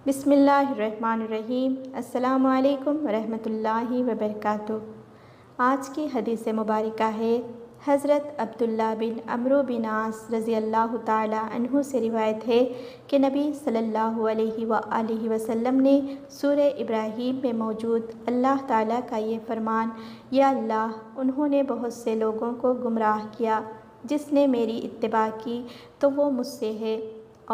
بسم اللہ الرحمن الرحیم۔ السلام علیکم ورحمۃ اللہ وبرکاتہ۔ آج کی حدیث مبارکہ ہے حضرت عبداللہ بن عمرو بن عاص رضی اللہ تعالی عنہ سے روایت ہے کہ نبی صلی اللہ علیہ وآلہ وسلم نے سورہ ابراہیم میں موجود اللہ تعالیٰ کا یہ فرمان: یا اللہ، انہوں نے بہت سے لوگوں کو گمراہ کیا، جس نے میری اتباع کی تو وہ مجھ سے ہے۔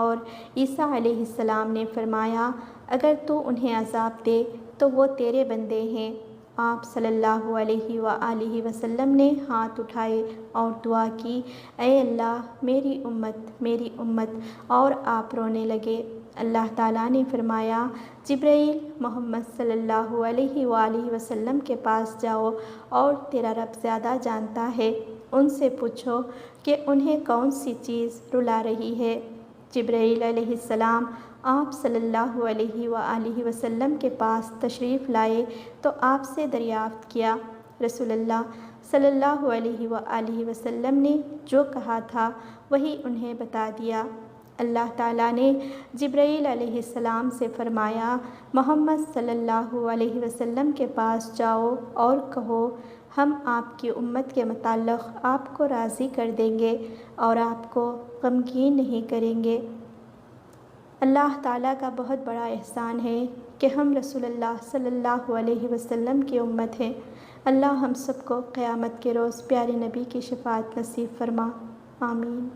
اور عیسیٰ علیہ السلام نے فرمایا: اگر تو انہیں عذاب دے تو وہ تیرے بندے ہیں۔ آپ صلی اللہ علیہ وآلہ وسلم نے ہاتھ اٹھائے اور دعا کی: اے اللہ، میری امت، اور آپ رونے لگے۔ اللہ تعالیٰ نے فرمایا: جبرائیل، محمد صلی اللہ علیہ وآلہ وسلم کے پاس جاؤ، اور تیرا رب زیادہ جانتا ہے، ان سے پوچھو کہ انہیں کون سی چیز رلا رہی ہے۔ جبرائیل علیہ السلام آپ صلی اللہ علیہ وآلہ وسلم کے پاس تشریف لائے تو آپ سے دریافت کیا۔ رسول اللہ صلی اللہ علیہ وآلہ وسلم نے جو کہا تھا وہی انہیں بتا دیا۔ اللہ تعالیٰ نے جبرائیل علیہ السلام سے فرمایا: محمد صلی اللہ علیہ وسلم کے پاس جاؤ اور کہو، ہم آپ کی امت کے متعلق آپ کو راضی کر دیں گے اور آپ کو غمگین نہیں کریں گے۔ اللہ تعالیٰ کا بہت بڑا احسان ہے کہ ہم رسول اللہ صلی اللہ علیہ وسلم کی امت ہیں۔ اللہ ہم سب کو قیامت کے روز پیارے نبی کی شفاعت نصیب فرما، آمین۔